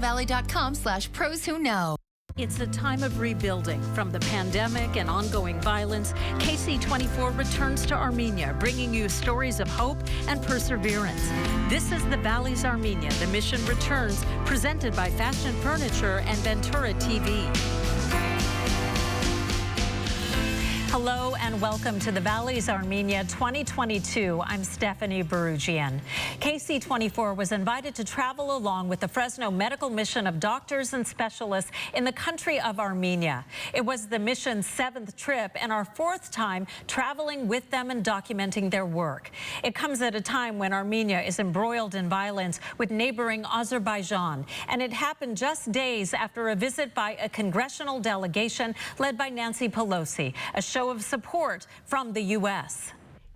Valley.com/pros who know. It's a time of rebuilding. From the pandemic and ongoing violence, KSEE 24 returns to Armenia, bringing you stories of hope and perseverance. This is the Valley's Armenia. The mission returns, presented by Fashion Furniture and Ventura TV. Hello and welcome to the Valley's Armenia 2022. I'm Stephanie Barugian. KSEE 24 was invited to travel along with the Fresno medical mission of doctors and specialists in the country of Armenia. It was the mission's 7th trip and our 4th time traveling with them and documenting their work. It comes at a time when Armenia is embroiled in violence with neighboring Azerbaijan, and it happened just days after a visit by a congressional delegation led by Nancy Pelosi, a show of support from the U.S.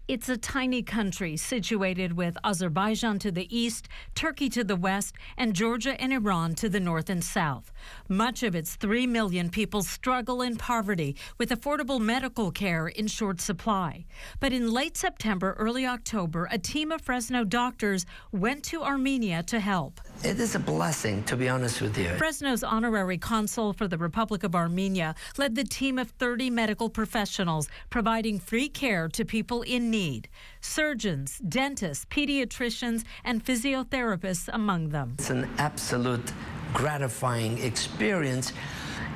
It's a tiny country situated with Azerbaijan to the east, Turkey to the west, and Georgia and Iran to the north and south. Much of its 3 million people struggle in poverty with affordable medical care in short supply. But in late September, early October, a team of Fresno doctors went to Armenia to help. It is a blessing, to be honest with you. Fresno's honorary consul for the Republic of Armenia led the team of 30 medical professionals providing free care to people in need. Surgeons, dentists, pediatricians, and physiotherapists among them. It's an absolute gratifying experience,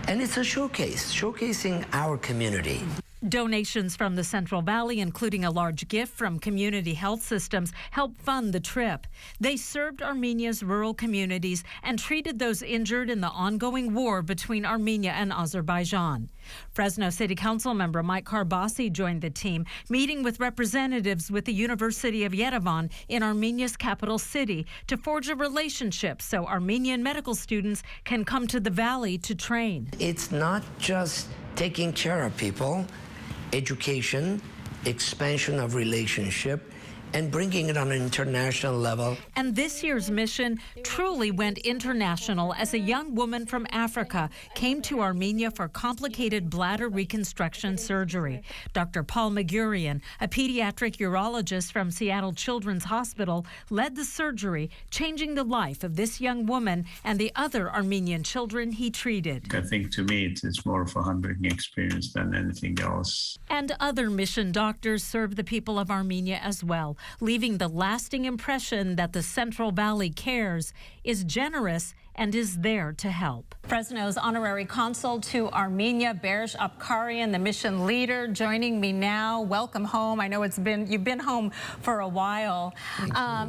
and it's a showcasing our community. Donations from the Central Valley, including a large gift from community health systems, helped fund the trip. They served Armenia's rural communities and treated those injured in the ongoing war between Armenia and Azerbaijan. Fresno City Council member Mike Karbasi joined the team, meeting with representatives with the University of Yerevan in Armenia's capital city to forge a relationship so Armenian medical students can come to the valley to train. It's not just taking care of people. Education, expansion of relationship, and bringing it on an international level. And this year's mission truly went international as a young woman from Africa came to Armenia for complicated bladder reconstruction surgery. Dr. Paul Magurian, a pediatric urologist from Seattle Children's Hospital, led the surgery, changing the life of this young woman and the other Armenian children he treated. I think to me it's more of a humbling experience than anything else. And other mission doctors serve the people of Armenia as well, leaving the lasting impression that the Central Valley cares, is generous, and is there to help. Fresno's honorary consul to Armenia, Berj Apkarian, the mission leader, joining me now. Welcome home. I know you've been home for a while.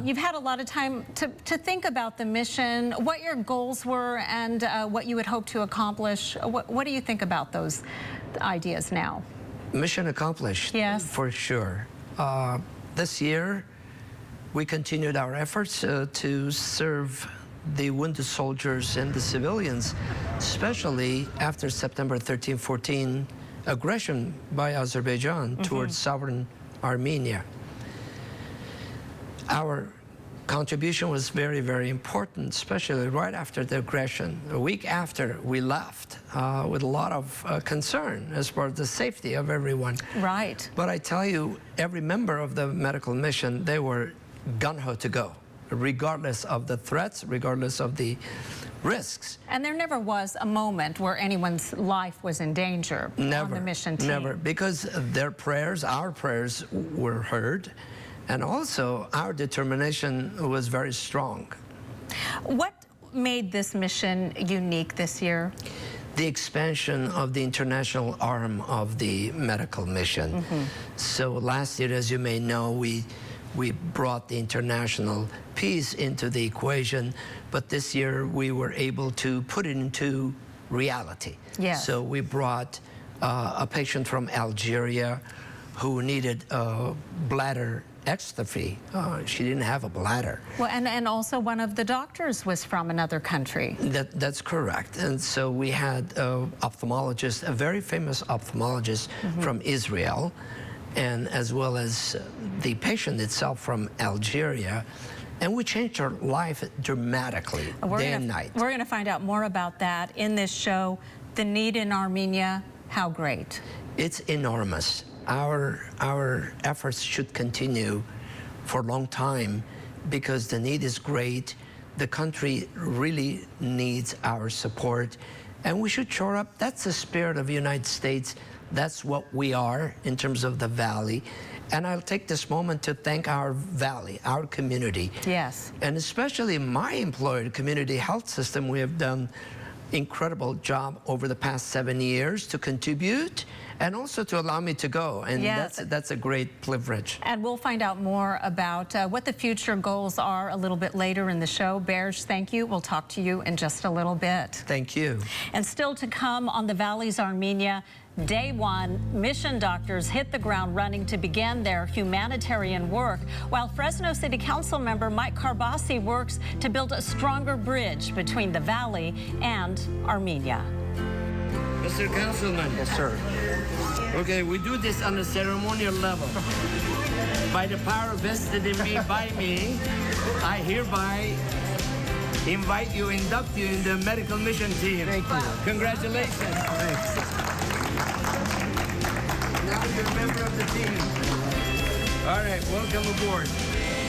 You've had a lot of time to think about the mission, what your goals were, and what you would hope to accomplish. What do you think about those ideas now? Mission accomplished. Yes. For sure. This year, we continued our efforts to serve the wounded soldiers and the civilians, especially after September 13-14 aggression by Azerbaijan towards sovereign Armenia. Our contribution was very, very important, especially right after the aggression. A week after we left, with a lot of concern as far as the safety of everyone. Right. But I tell you, every member of the medical mission, they were gun-ho to go, regardless of the threats, regardless of the risks. And there never was a moment where anyone's life was in danger on the mission team. Never, because their prayers, our prayers were heard. And also, our determination was very strong. What made this mission unique this year? The expansion of the international arm of the medical mission. So last year, as you may know, we brought the international piece into the equation, but this year we were able to put it into reality. Yes. So we brought a patient from Algeria who needed bladder exstrophy. She didn't have a bladder. Well, and also one of the doctors was from another country. That's correct. And so we had ophthalmologist, a very famous ophthalmologist from Israel, and as well as the patient itself from Algeria. And we changed her life dramatically, day and night. We're going to find out more about that in this show. The need in Armenia, how great? It's enormous. Our efforts should continue for a long time because the need is great. the country really needs our support, and we should shore up. That's the spirit of the United States. That's what we are in terms of the Valley. And I'll take this moment to thank our Valley, our community. Yes. And especially my employer, the community health system. We have done incredible job over the past 7 years to contribute and also to allow me to go. And yes, that's a great privilege. And we'll find out more about what the future goals are a little bit later in the show. Berge, thank you. We'll talk to you in just a little bit. Thank you. And still to come on the Valley's Armenia, Day 1, mission doctors hit the ground running to begin their humanitarian work, while Fresno City Council member Mike Carbasi works to build a stronger bridge between the Valley and Armenia. Mr. Councilman. Yes, sir. Okay, we do this on a ceremonial level. By the power vested in me by me, I hereby invite you, induct you in the medical mission team. Thank you. Congratulations. Thanks. Now you're a member of the team. All right, welcome aboard.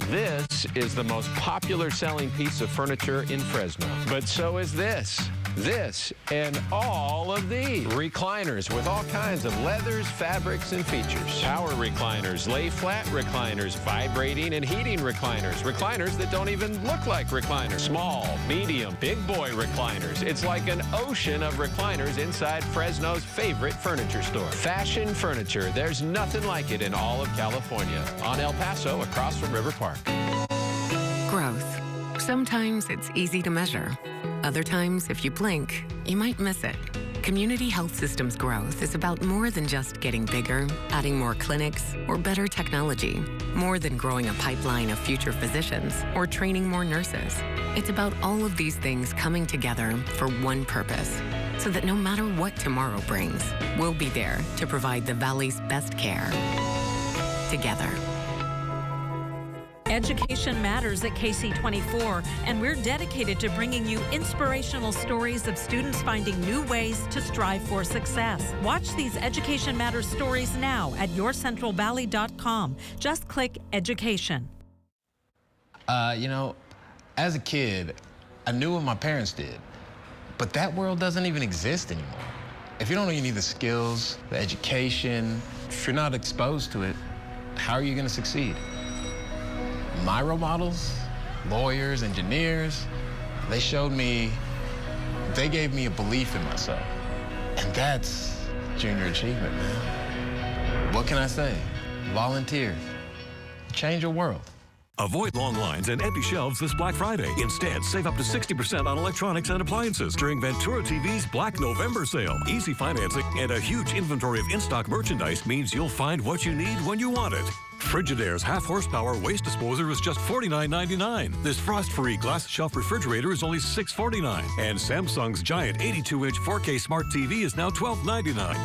This is the most popular selling piece of furniture in Fresno. But so is this. This and all of these. Recliners with all kinds of leathers, fabrics, and features. Power recliners, lay flat recliners, vibrating and heating recliners. Recliners that don't even look like recliners. Small, medium, big boy recliners. It's like an ocean of recliners inside Fresno's favorite furniture store. Fashion Furniture. There's nothing like it in all of California. On El Paso, across from River Park. Growth. Sometimes it's easy to measure. Other times, if you blink, you might miss it. Community health systems growth is about more than just getting bigger, adding more clinics, or better technology. More than growing a pipeline of future physicians or training more nurses. It's about all of these things coming together for one purpose, so that no matter what tomorrow brings, we'll be there to provide the Valley's best care. Together. Education matters at KSEE 24, and we're dedicated to bringing you inspirational stories of students finding new ways to strive for success. Watch these Education Matters stories now at yourcentralvalley.com. Just click Education. You know, as a kid, I knew what my parents did, but that world doesn't even exist anymore. If you don't know you need the skills, the education, if you're not exposed to it, how are you going to succeed? My role models, lawyers, engineers, they showed me, they gave me a belief in myself. And that's junior achievement, man. What can I say? Volunteer. Change your world. Avoid long lines and empty shelves this Black Friday. Instead, save up to 60% on electronics and appliances during Ventura TV's Black November sale. Easy financing and a huge inventory of in-stock merchandise means you'll find what you need when you want it. Frigidaire's half-horsepower waste disposer is just $49.99. This frost-free glass shelf refrigerator is only $6.49. And Samsung's giant 82-inch 4K smart TV is now $12.99.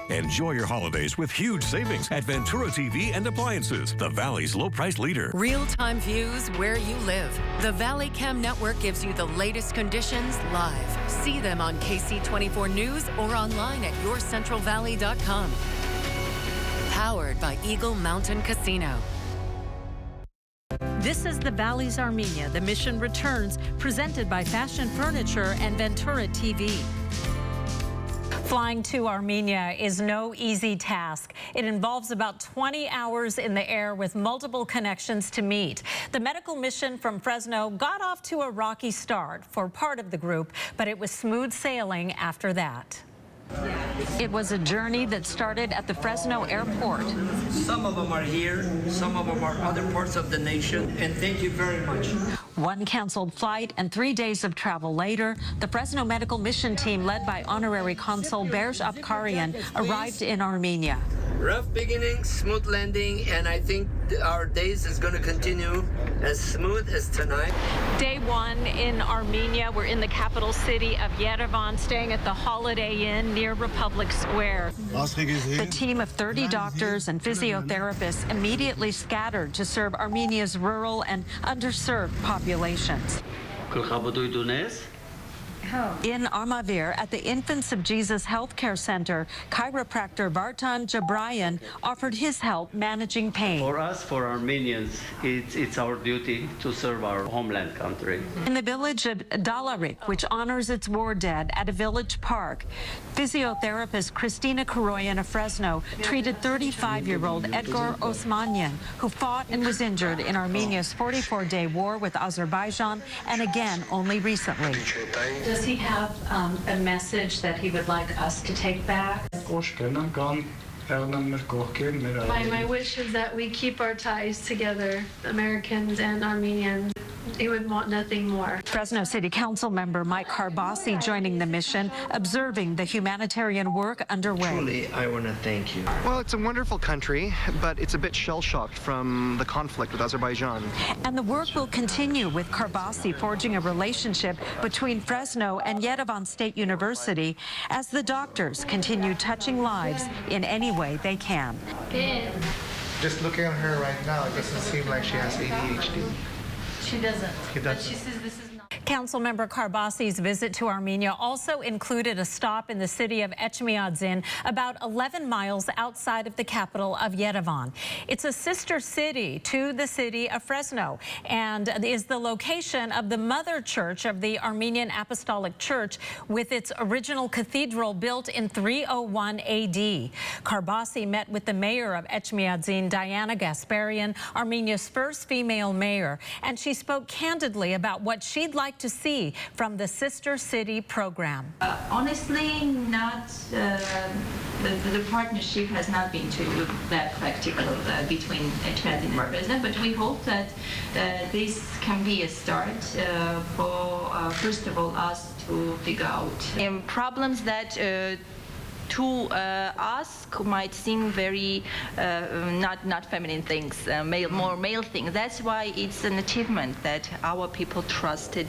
Enjoy your holidays with huge savings at Ventura TV and Appliances, the Valley's low-price leader. Real-time views where you live. The Valley Cam Network gives you the latest conditions live. See them on KSEE 24 News or online at yourcentralvalley.com. Powered by Eagle Mountain Casino. This is the Valley's Armenia. The mission returns, presented by Fashion Furniture and Ventura TV. Flying to Armenia is no easy task. It involves about 20 hours in the air with multiple connections to meet. The medical mission from Fresno got off to a rocky start for part of the group, but it was smooth sailing after that. It was a journey that started at the Fresno airport. Some of them are here, some of them are other parts of the nation, and thank you very much. One canceled flight and 3 days of travel later, the Fresno medical mission team led by Honorary Consul Berj Abkarian arrived in Armenia. Rough beginning, smooth landing, and I think our days is going to continue as smooth as tonight. Day 1 in Armenia. We're in the capital city of Yerevan, staying at the Holiday Inn near Republic Square. The team of 30 doctors and physiotherapists immediately scattered to serve Armenia's rural and underserved populations. In Armavir, at the Infants of Jesus Healthcare Center, chiropractor Vartan Jabrayan offered his help managing pain. For us, for Armenians, it's our duty to serve our homeland country. In the village of Dalarik, which honors its war dead at a village park, physiotherapist Christina Koroyan of Fresno treated 35-year-old Edgar Osmanyan, who fought and was injured in Armenia's 44-day war with Azerbaijan, and again only recently. Does he have a message that he would like us to take back? My wish is that we keep our ties together, Americans and Armenians. He would want nothing more. Fresno City Council member Mike Carbasi joining the mission, observing the humanitarian work underway. Truly, I want to thank you. Well, it's a wonderful country, but it's a bit shell-shocked from the conflict with Azerbaijan. And the work will continue with Carbasi forging a relationship between Fresno and Yerevan State University as the doctors continue touching lives in any way they can. Just looking at her right now, it doesn't seem like she has ADHD. She doesn't. She doesn't. But she says this is not. Councilmember Carbasi's visit to Armenia also included a stop in the city of Etchmiadzin, about 11 miles outside of the capital of Yerevan. It's a sister city to the city of Fresno and is the location of the mother church of the Armenian Apostolic Church, with its original cathedral built in 301 AD. Carbasi met with the mayor of Etchmiadzin, Diana Gasparian, Armenia's first female mayor, and she spoke candidly about what she'd like to see from the Sister City program. Honestly, not the partnership has not been too that practical between Etchmiadzin and Fresno, but we hope that this can be a start for first of all us to figure out problems that to us might seem very not feminine things, more male things. That's why it's an achievement that our people trusted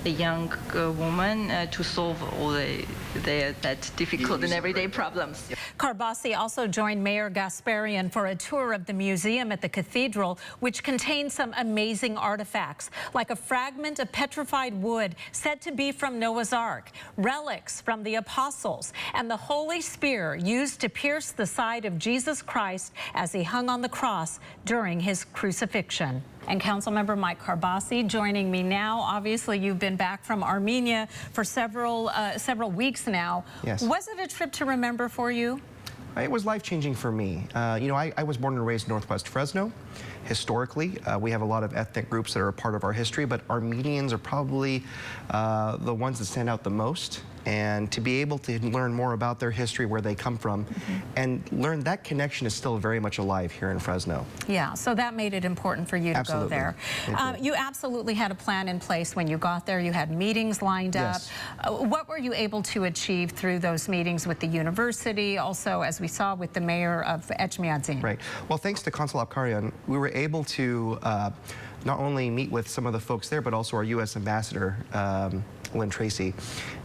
a young woman to solve all that difficult and everyday problems. Carbasi also joined Mayor Gasparian for a tour of the museum at the cathedral, which contains some amazing artifacts, like a fragment of petrified wood said to be from Noah's Ark, relics from the apostles, and the holy spear used to pierce the side of Jesus Christ as he hung on the cross during his crucifixion. And Councilmember Mike Carbasi joining me now. Obviously, you've been back from Armenia for several weeks now. Yes. Was it a trip to remember for you? It was life-changing for me. You know, I was born and raised in Northwest Fresno. Historically, we have a lot of ethnic groups that are a part of our history, but Armenians are probably the ones that stand out the most. And to be able to learn more about their history, where they come from, and learn that connection is still very much alive here in Fresno. Yeah, so that made it important for you to go there. You absolutely had a plan in place when you got there. You had meetings lined up. What were you able to achieve through those meetings with the university, also, as we saw, with the mayor of Etchmiadzin? Right. Well, thanks to Consul Abkarian, we were able to not only meet with some of the folks there, but also our U.S. ambassador, Lynn Tracy.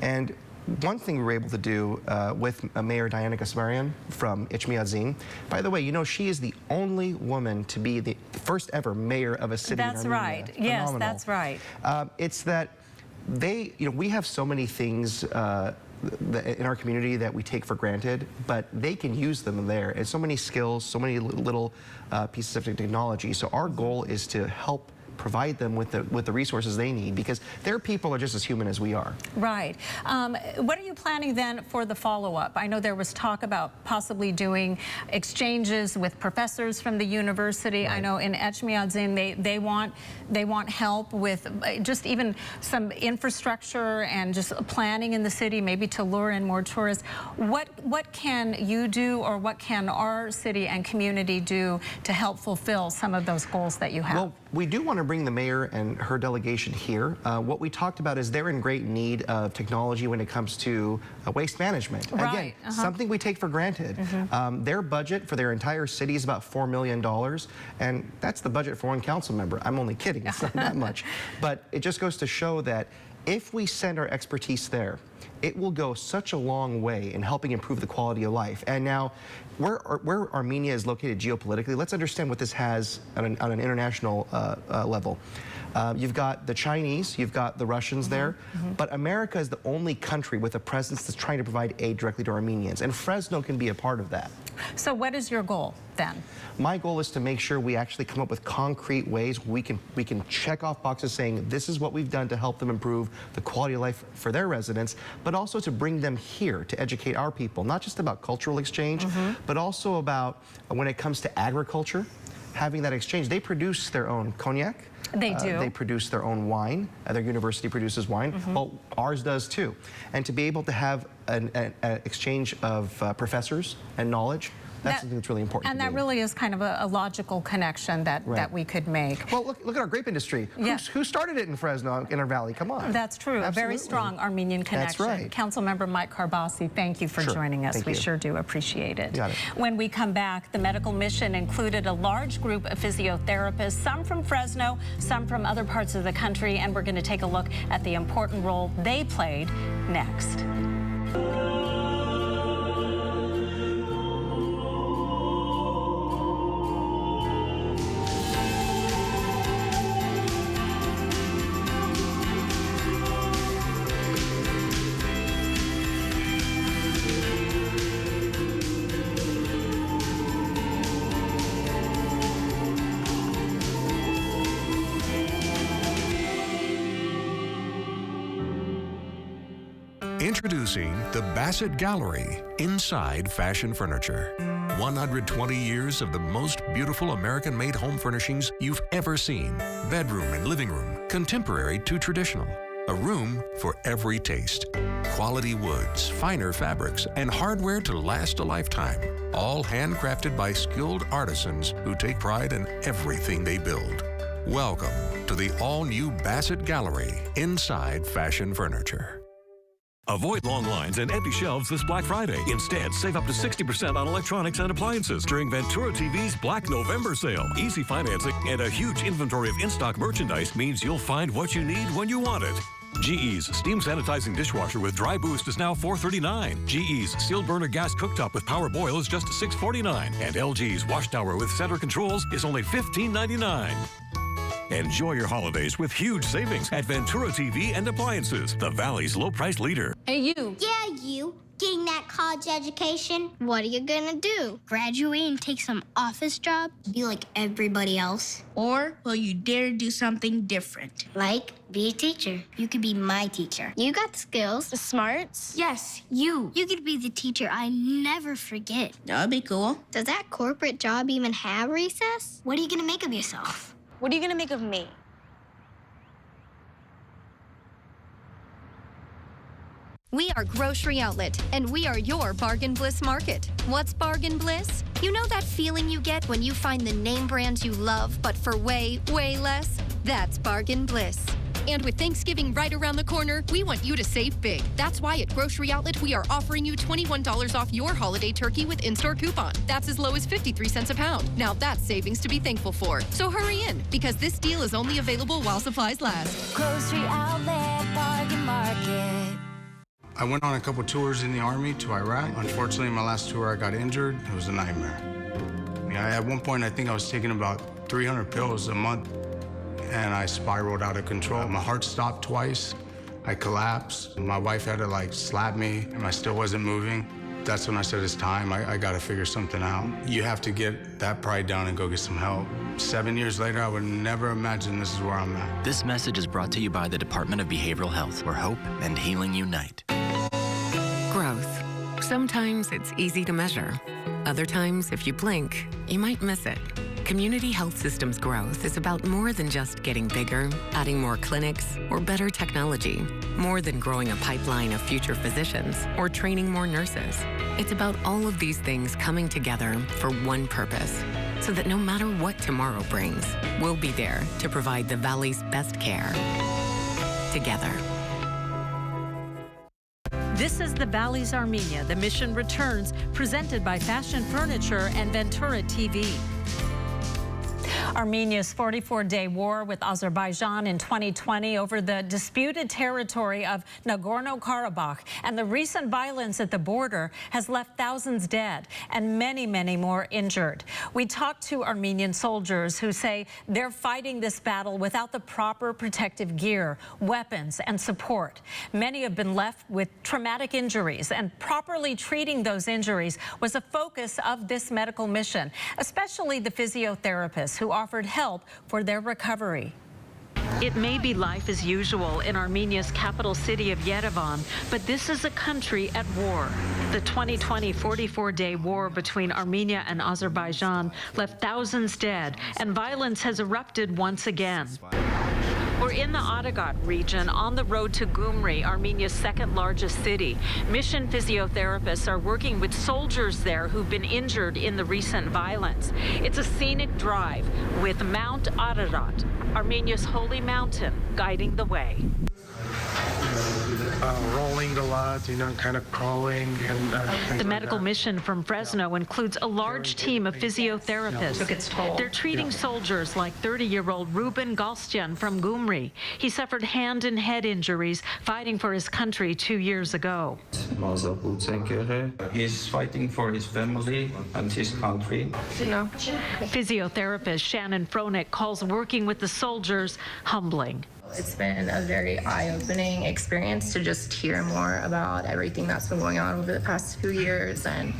And one thing we were able to do with Mayor Diana Gasparian from Etchmiadzin, by the way, you know, she is the only woman to be the first ever mayor of a city in Armenia. That's right. Yes, that's right. It's that we have so many things in our community that we take for granted, but they can use them there. And so many skills, so many little pieces of technology. So our goal is to help provide them with the resources they need, because their people are just as human as we are. Right. What are you planning then for the follow-up? I know there was talk about possibly doing exchanges with professors from the university. Right. I know in Etchmiadzin they want help with just even some infrastructure and just planning in the city, maybe to lure in more tourists. What can you do, or what can our city and community do to help fulfill some of those goals that you have? Well, we do want to bring the mayor and her delegation here. What we talked about is they're in great need of technology when it comes to waste management. Right. Again, something we take for granted. Their budget for their entire city is about $4 million, and that's the budget for one council member. I'm only kidding, it's not that much. But it just goes to show that if we send our expertise there, it will go such a long way in helping improve the quality of life. And now, where Armenia is located geopolitically, let's understand what this has on an international level. You've got the Chinese, you've got the Russians there, but America is the only country with a presence that's trying to provide aid directly to Armenians, and Fresno can be a part of that. So what is your goal then? My goal is to make sure we actually come up with concrete ways we can check off boxes saying this is what we've done to help them improve the quality of life for their residents, but also to bring them here to educate our people, not just about cultural exchange, but also about when it comes to agriculture, having that exchange. They produce their own cognac. They do. They produce their own wine. Their university produces wine. Well, ours does too. And to be able to have an exchange of professors and knowledge, that's something that's really important. And that really is kind of a logical connection that we could make. Well, look at our grape industry. Who started it in Fresno, in our valley? Come on. That's true. Absolutely. A very strong Armenian connection. That's right. Councilmember Mike Carbasi, thank you for joining us. We sure do appreciate it. Got it. When we come back, the medical mission included a large group of physiotherapists, some from Fresno, some from other parts of the country, and we're going to take a look at the important role they played next. Introducing the Bassett Gallery inside fashion furniture. 120 years of the most beautiful American-made home furnishings you've ever seen. Bedroom and living room, contemporary to traditional. A room for every taste. Quality woods, finer fabrics, and hardware to last a lifetime. All handcrafted by skilled artisans who take pride in everything they build. Welcome to the all-new Bassett Gallery inside fashion furniture. Avoid long lines and empty shelves this Black Friday. Instead, save up to 60% on electronics and appliances during Ventura TV's Black November sale. Easy financing and a huge inventory of in-stock merchandise means you'll find what you need when you want it. GE's steam sanitizing dishwasher with dry boost is now $4.39. GE's sealed burner gas cooktop with power boil is just $6.49. And LG's wash tower with center controls is only $15.99. Enjoy your holidays with huge savings at Ventura TV and Appliances, the Valley's low-price leader. Hey, you. Yeah, you. Getting that college education? What are you gonna do? Graduate and take some office job? Be like everybody else? Or will you dare do something different? Like, be a teacher. You could be my teacher. You got the skills. The smarts? Yes, you. You could be the teacher I never forget. That'd be cool. Does that corporate job even have recess? What are you gonna make of yourself? What are you gonna make of me? We are Grocery Outlet, and we are your Bargain Bliss Market. What's Bargain Bliss? You know that feeling you get when you find the name brands you love, but for way, way less? That's Bargain Bliss. And with Thanksgiving right around the corner, we want you to save big. That's why at Grocery Outlet, we are offering you $21 off your holiday turkey with in-store coupon. That's as low as 53 cents a pound. Now that's savings to be thankful for. So hurry in, because this deal is only available while supplies last. Grocery Outlet, Bargain Market. I went on a couple tours in the Army to Iraq. Unfortunately, my last tour, I got injured. It was a nightmare. At one point, I think I was taking about 300 pills a month, and I spiraled out of control. My heart stopped twice. I collapsed. My wife had to slap me, and I still wasn't moving. That's when I said, it's time. I got to figure something out. You have to get that pride down and go get some help. 7 years later, I would never imagine this is where I'm at. This message is brought to you by the Department of Behavioral Health, where hope and healing unite. Growth. Sometimes it's easy to measure. Other times, if you blink, you might miss it. Community health systems growth is about more than just getting bigger, adding more clinics, or better technology. More than growing a pipeline of future physicians or training more nurses. It's about all of these things coming together for one purpose, so that no matter what tomorrow brings, we'll be there to provide the Valley's best care. Together. This is the Valley's Armenia. The mission returns, presented by Fashion Furniture and Ventura TV. Armenia's 44-day war with Azerbaijan in 2020 over the disputed territory of Nagorno-Karabakh and the recent violence at the border has left thousands dead and many, many more injured. We talked to Armenian soldiers who say they're fighting this battle without the proper protective gear, weapons, and support. Many have been left with traumatic injuries, and properly treating those injuries was a focus of this medical mission, especially the physiotherapists who offered help for their recovery. It may be life as usual in Armenia's capital city of Yerevan, but this is a country at war. The 2020 44-day war between Armenia and Azerbaijan left thousands dead, and violence has erupted once again. We're in the Atagat region on the road to Gyumri, Armenia's second largest city. Mission physiotherapists are working with soldiers there who've been injured in the recent violence. It's a scenic drive with Mount Ararat, Armenia's holy mountain, guiding the way. Rolling a lot, kind of crawling. And the medical mission from Fresno includes a large team of physiotherapists. They're treating soldiers like 30-year-old Ruben Galstian from Gyumri. He suffered hand and head injuries fighting for his country 2 years ago. He's fighting for his family and his country. Physiotherapist Shannon Fronek calls working with the soldiers humbling. It's been a very eye-opening experience to just hear more about everything that's been going on over the past few years and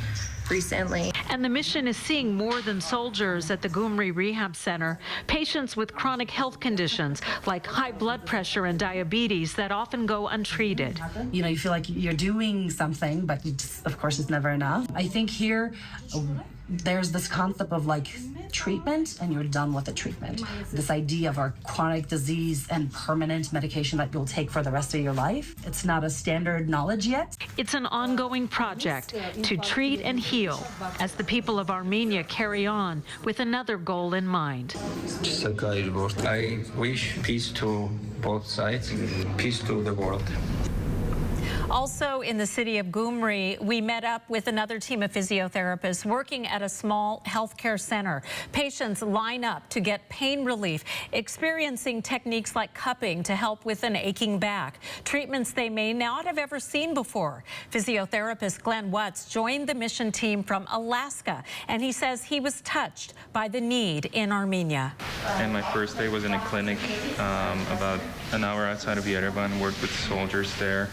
recently. And the mission is seeing more than soldiers at the Gyumri Rehab Center, patients with chronic health conditions like high blood pressure and diabetes that often go untreated. You feel like you're doing something, but of course it's never enough. I think here there's this concept of treatment and you're done with the treatment. This idea of our chronic disease and permanent medication that you'll take for the rest of your life. It's not a standard knowledge yet. It's an ongoing project to treat and heal as the people of Armenia carry on with another goal in mind. I wish peace to both sides, peace to the world. Also in the city of Gyumri, we met up with another team of physiotherapists working at a small healthcare center. Patients line up to get pain relief, experiencing techniques like cupping to help with an aching back, treatments they may not have ever seen before. Physiotherapist Glenn Watts joined the mission team from Alaska, and he says he was touched by the need in Armenia. And my first day was in a clinic about an hour outside of Yerevan, worked with soldiers there.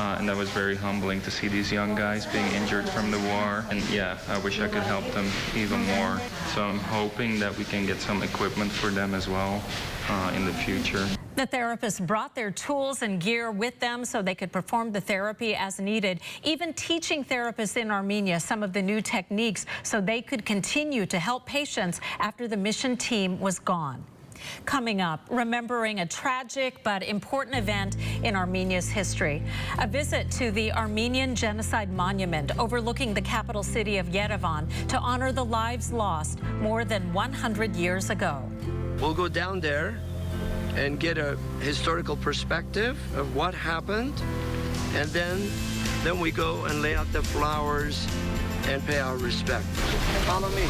And that was very humbling to see these young guys being injured from the war. And yeah, I wish I could help them even more. So I'm hoping that we can get some equipment for them as well in the future. The therapists brought their tools and gear with them so they could perform the therapy as needed, even teaching therapists in Armenia some of the new techniques so they could continue to help patients after the mission team was gone. Coming up, remembering a tragic but important event in Armenia's history. A visit to the Armenian Genocide Monument overlooking the capital city of Yerevan to honor the lives lost more than 100 years ago. We'll go down there and get a historical perspective of what happened, and then we go and lay out the flowers and pay our respect. Follow me.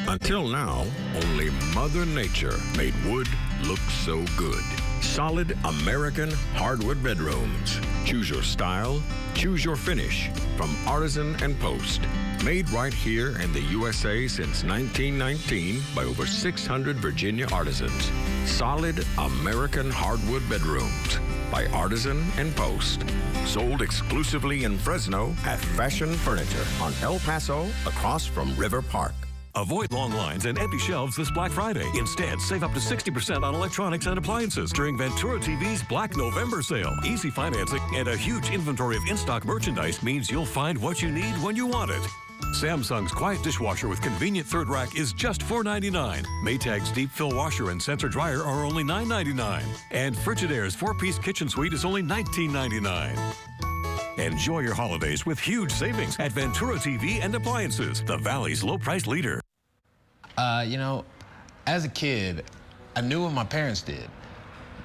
Until now, only Mother Nature made wood look so good. Solid American hardwood bedrooms. Choose your style, choose your finish from Artisan and Post. Made right here in the USA since 1919 by over 600 Virginia artisans. Solid American hardwood bedrooms by Artisan and Post. Sold exclusively in Fresno at Fashion Furniture on El Paso across from River Park. Avoid long lines and empty shelves this Black Friday. Instead, save up to 60% on electronics and appliances during Ventura TV's Black November sale. Easy financing and a huge inventory of in-stock merchandise means you'll find what you need when you want it. Samsung's quiet dishwasher with convenient third rack is just $4.99. Maytag's deep fill washer and sensor dryer are only $9.99. And Frigidaire's 4-piece kitchen suite is only $19.99. Enjoy your holidays with huge savings at Ventura TV and Appliances, the Valley's low-price leader. As a kid, I knew what my parents did,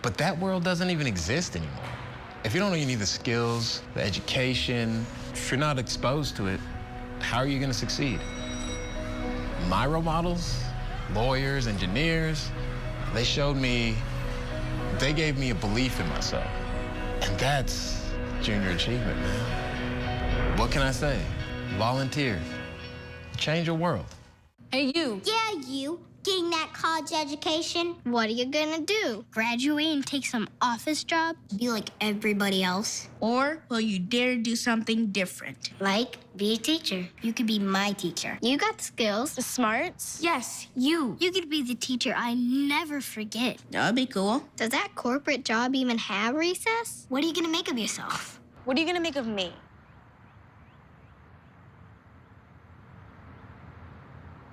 But that world doesn't even exist anymore. If you don't know you need the skills, the education, if you're not exposed to it, how are you going to succeed? My role models, lawyers, engineers, they showed me, they gave me a belief in myself. And that's junior achievement, man. What can I say? Volunteer. Change your world. Hey, you. Yeah, you. Getting that college education, what are you gonna do? Graduate and take some office job? Be like everybody else? Or will you dare do something different? Like, be a teacher. You could be my teacher. You got the skills. The smarts? Yes, you. You could be the teacher I never forget. That'd be cool. Does that corporate job even have recess? What are you gonna make of yourself? What are you gonna make of me?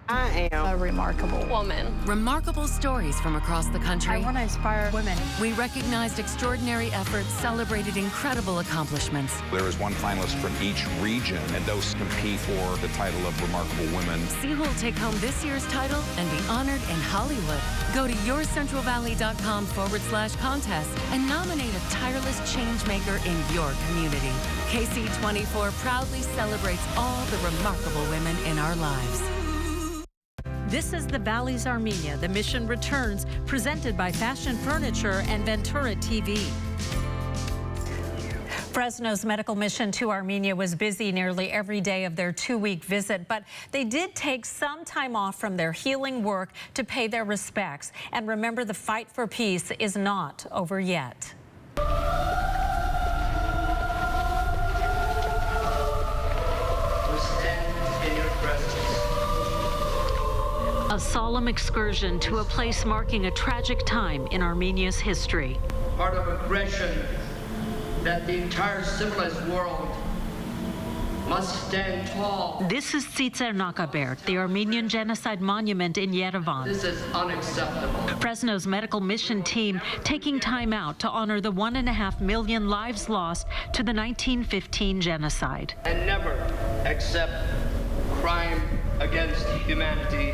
I am a remarkable woman. Remarkable stories from across the country. I want to inspire women. We recognized extraordinary efforts, celebrated incredible accomplishments. There is one finalist from each region, and those compete for the title of Remarkable Women. See who will take home this year's title and be honored in Hollywood. Go to yourcentralvalley.com/contest and nominate a tireless change maker in your community. KSEE 24 proudly celebrates all the remarkable women in our lives. This is the Valley's Armenia. The mission returns, presented by Fashion Furniture and Ventura TV. Fresno's medical mission to Armenia was busy nearly every day of their 2-week visit, but they did take some time off from their healing work to pay their respects. And remember, the fight for peace is not over yet. A solemn excursion to a place marking a tragic time in Armenia's history. Part of aggression that the entire civilized world must stand tall. This is Tsitser Nakabert, the Armenian genocide monument in Yerevan. This is unacceptable. Fresno's medical mission team taking time out to honor the 1.5 million lives lost to the 1915 genocide. And never accept crime against humanity,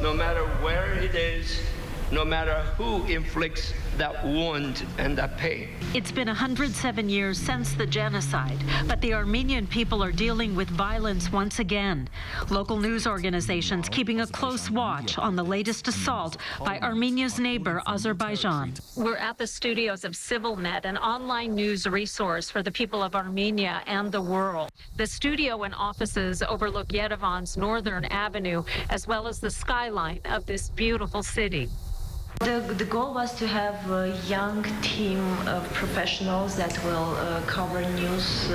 no matter where it is, no matter who inflicts that wound and that pain. It's been 107 years since the genocide, but the Armenian people are dealing with violence once again. Local news organizations keeping a close watch on the latest assault by Armenia's neighbor, Azerbaijan. We're at the studios of CivilNet, an online news resource for the people of Armenia and the world. The studio and offices overlook Yerevan's Northern Avenue, as well as the skyline of this beautiful city. The goal was to have a young team of professionals that will cover news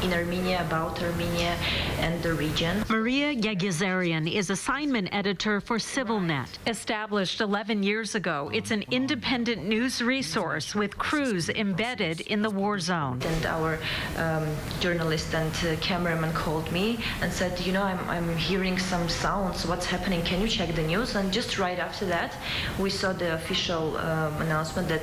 in Armenia, about Armenia and the region. Maria Yagizarian is assignment editor for CivilNet. Established 11 years ago, it's an independent news resource with crews embedded in the war zone. And our journalist and cameraman called me and said, you know, I'm hearing some sounds. What's happening? Can you check the news? And just right after that, we saw the official announcement that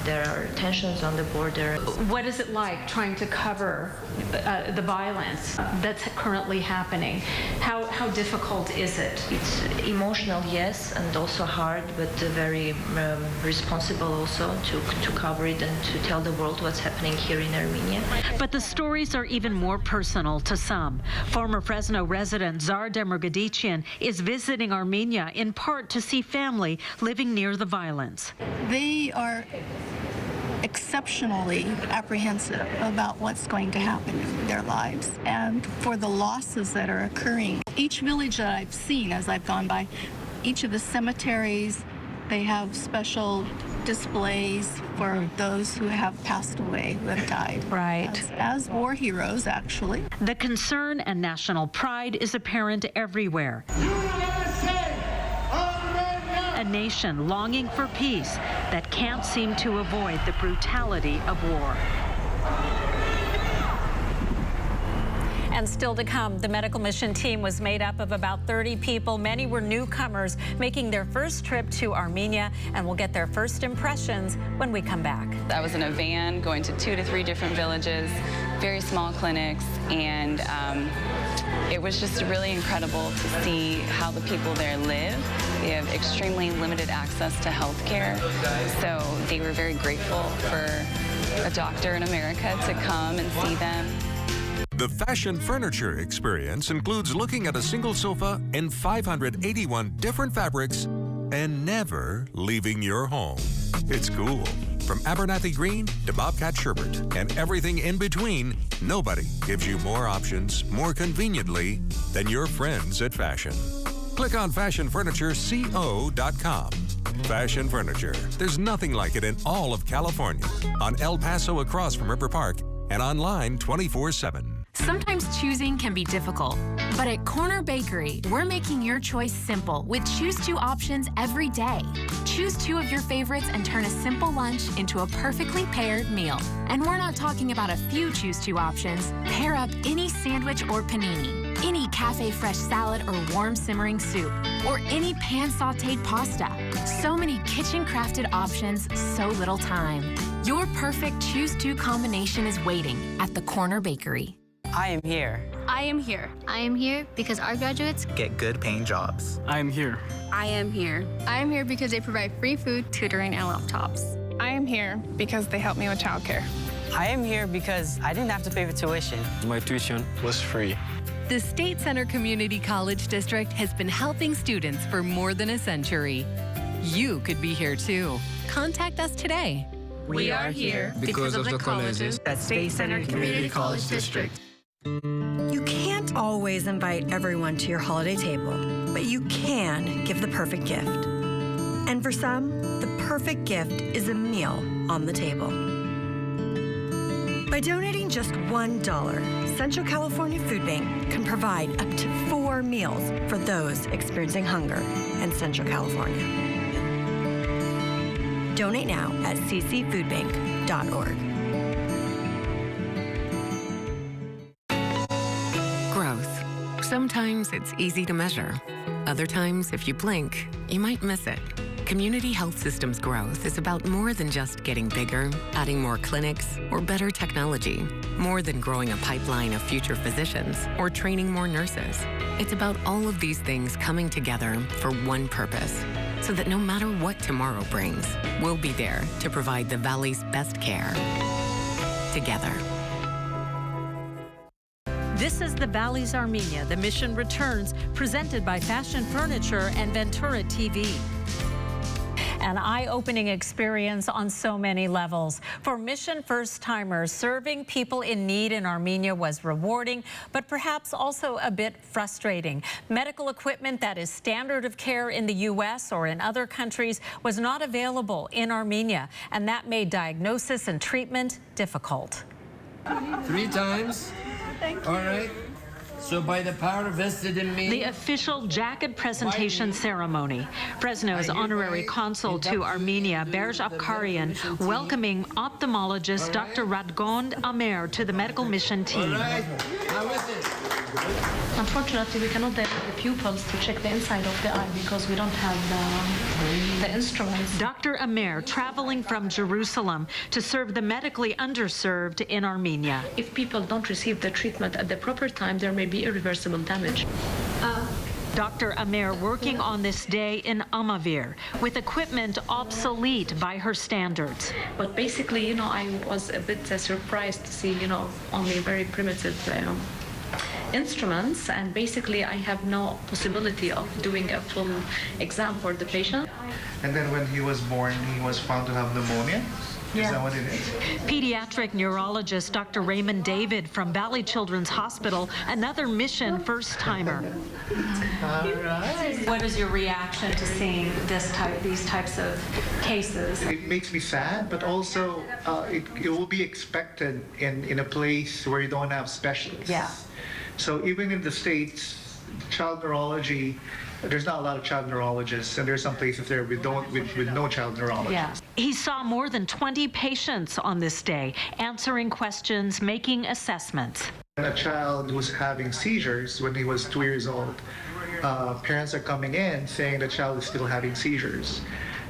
there are tensions on the border. What is it like trying to cover the violence that's currently happening? How difficult is it? It's emotional, yes, and also hard, but very responsible also to cover it and to tell the world what's happening here in Armenia. But the stories are even more personal to some. Former Fresno resident Zar Demirgadichian is visiting Armenia in part to see family living near the violence. They are exceptionally apprehensive about what's going to happen in their lives and for the losses that are occurring. Each village that I've seen as I've gone by, each of the cemeteries, they have special displays for those who have passed away, who have died. Right. As war heroes, actually. The concern and national pride is apparent everywhere. A nation longing for peace that can't seem to avoid the brutality of war. And still to come, the medical mission team was made up of about 30 people. Many were newcomers making their first trip to Armenia, and we'll get their first impressions when we come back. I was in a van going to 2 to 3 different villages, very small clinics, and It was just really incredible to see how the people there live. They have extremely limited access to health care, so they were very grateful for a doctor in America to come and see them. The fashion furniture experience includes looking at a single sofa in 581 different fabrics and never leaving your home. It's cool. From Abernathy Green to Bobcat Sherbert and everything in between, nobody gives you more options more conveniently than your friends at Fashion. Click on fashionfurnitureco.com. Fashion Furniture. There's nothing like it in all of California. On El Paso across from River Park and online 24/7. Sometimes choosing can be difficult, but at Corner Bakery, we're making your choice simple with Choose 2 options every day. Choose 2 of your favorites and turn a simple lunch into a perfectly paired meal. And we're not talking about a few Choose 2 options. Pair up any sandwich or panini, any cafe fresh salad or warm simmering soup, or any pan sauteed pasta. So many kitchen crafted options, so little time. Your perfect Choose 2 combination is waiting at the Corner Bakery. I am here. I am here. I am here because our graduates Get good paying jobs. I am here. I am here. I am here because they provide free food, tutoring, and laptops. I am here because they help me with childcare. I am here because I didn't have to pay for tuition. My tuition was free. The State Center Community College District has been helping students for more than a century. You could be here too. Contact us today. We are here because of the colleges at State Center Community College District. You can't always invite everyone to your holiday table, but you can give the perfect gift. And for some, the perfect gift is a meal on the table. By donating just $1, Central California Food Bank can provide up to 4 meals for those experiencing hunger in Central California. Donate now at ccfoodbank.org. Growth. Sometimes it's easy to measure. Other times, if you blink, you might miss it. Community health systems growth is about more than just getting bigger, adding more clinics, or better technology. More than growing a pipeline of future physicians or training more nurses. It's about all of these things coming together for one purpose, so that no matter what tomorrow brings, we'll be there to provide the Valley's best care. Together. This is the Valley's Armenia. The mission returns, presented by Fashion Furniture and Ventura TV. An eye-opening experience on so many levels. For Mission first-timers, serving people in need in Armenia was rewarding, but perhaps also a bit frustrating. Medical equipment that is standard of care in the U.S. or in other countries was not available in Armenia, and that made diagnosis and treatment difficult. 3 times. All right. So by the power vested in me. The official jacket presentation ceremony. Fresno's honorary consul to Armenia, Berj Afkarian, welcoming ophthalmologist Dr. Radgond Amer to the medical mission team. How is it? Unfortunately, we cannot direct the pupils to check the inside of the eye because we don't have the instruments. Dr. Amer traveling from Jerusalem to serve the medically underserved in Armenia. If people don't receive the treatment at the proper time, there may be irreversible damage. Dr. Amer working on this day in Amavir with equipment obsolete by her standards. But basically, you know, I was a bit surprised to see, you know, only very primitive instruments, and basically I have no possibility of doing a full exam for the patient. And then when he was born, he was found to have pneumonia. Is that what it is? Pediatric neurologist Dr. Raymond David from Valley Children's Hospital, another mission first-timer. All right. What is your reaction to seeing these types of cases? It makes me sad, but also it will be expected in a place where you don't have specialists. Yeah. So even in the States, child neurology, there's not a lot of child neurologists, and there's some places there with no child neurologists. Yeah. He saw more than 20 patients on this day, answering questions, making assessments. A child who's having seizures when he was 2 years old, parents are coming in saying the child is still having seizures.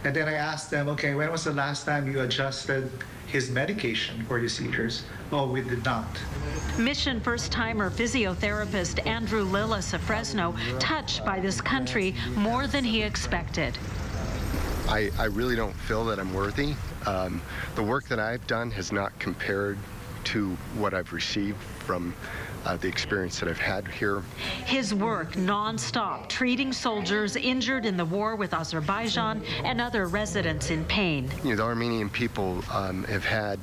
And then I asked them, okay, when was the last time you adjusted his medication for his seizures? Oh, we did not. Mission first-timer physiotherapist Andrew Lillis of Fresno touched by this country more than he expected. I really don't feel that I'm worthy. The work that I've done has not compared to what I've received from the experience that I've had here. His work non-stop, treating soldiers injured in the war with Azerbaijan and other residents in pain. You know, the Armenian people have had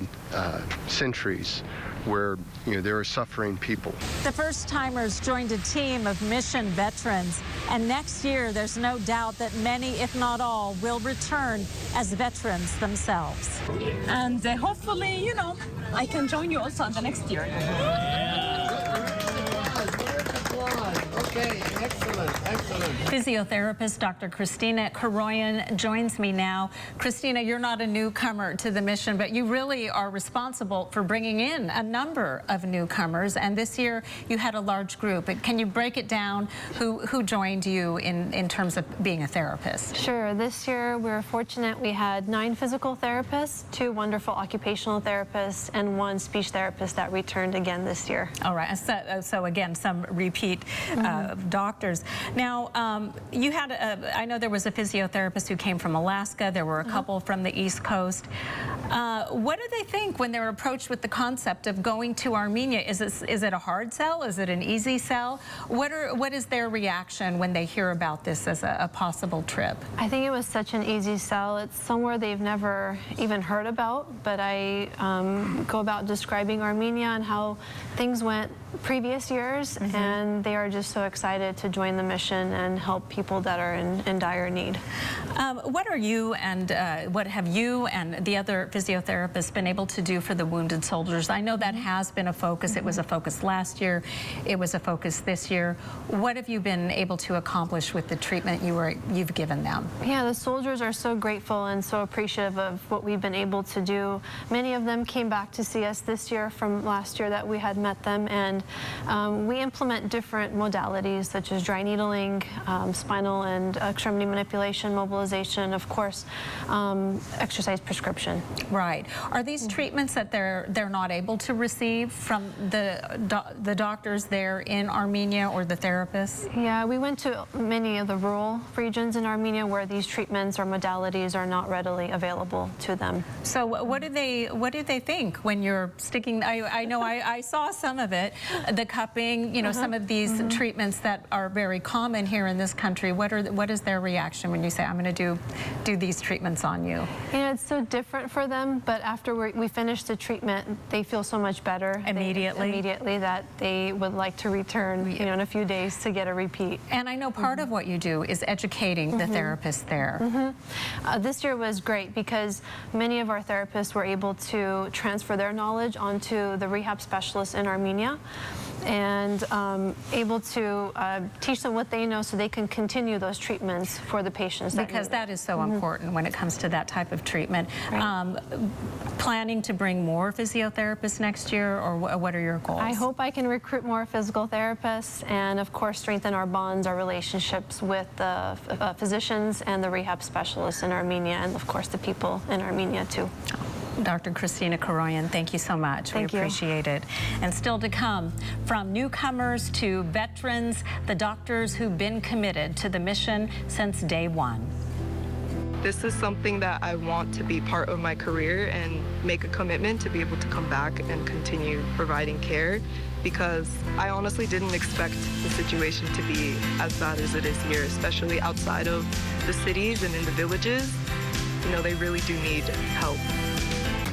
centuries where, you know, there are suffering people. The first-timers joined a team of mission veterans, and next year there's no doubt that many, if not all, will return as veterans themselves. And hopefully, you know, I can join you also on the next year. Okay, excellent, excellent. Physiotherapist Dr. Christina Koroyan joins me now. Christina, you're not a newcomer to the mission, but you really are responsible for bringing in a number of newcomers, and this year you had a large group. Can you break it down? Who joined you in terms of being a therapist? Sure. This year we were fortunate. We had 9 physical therapists, 2 wonderful occupational therapists, and 1 speech therapist that returned again this year. All right. So again, some repeat doctors. Now, you had, I know there was a physiotherapist who came from Alaska. There were a couple from the East Coast. What do they think when they're approached with the concept of going to Armenia? Is it a hard sell? Is it an easy sell? What is their reaction when they hear about this as a possible trip? I think it was such an easy sell. It's somewhere they've never even heard about, but I go about describing Armenia and how things went previous years, and they are just so excited to join the mission and help people that are in dire need. What are you and what have you and the other physiotherapists been able to do for the wounded soldiers? I know that has been a focus. It was a focus last year. It was a focus this year. What have you been able to accomplish with the treatment you've given them? Yeah, the soldiers are so grateful and so appreciative of what we've been able to do. Many of them came back to see us this year from last year that we had met them, and we implement different modalities such as dry needling, spinal and extremity manipulation, mobilization, of course, exercise prescription. Right. Are these treatments that they're not able to receive from the doctors there in Armenia or the therapists? Yeah, we went to many of the rural regions in Armenia where these treatments or modalities are not readily available to them. So what do they think when you're sticking? I know I saw some of it, the cupping, you know, some of these treatments that are very common here in this country. What is their reaction when you say, I'm going to do these treatments on you? You know, it's so different for them, but after we finish the treatment, they feel so much better immediately that they would like to return, you know, in a few days to get a repeat. And I know part of what you do is educating the therapists there. This year was great because many of our therapists were able to transfer their knowledge onto the rehab specialists in Armenia, and able to teach them what they know so they can continue those treatments for the patients. Because that is so important when it comes to that type of treatment. Right. Planning to bring more physiotherapists next year, or what are your goals? I hope I can recruit more physical therapists and, of course, strengthen our bonds, our relationships with the physicians and the rehab specialists in Armenia, and, of course, the people in Armenia, too. Dr. Christina Koroyan, thank you so much. We appreciate it. And still to come, from newcomers to veterans, the doctors who've been committed to the mission since day one. This is something that I want to be part of my career and make a commitment to be able to come back and continue providing care, because I honestly didn't expect the situation to be as bad as it is here, especially outside of the cities and in the villages. You know, they really do need help.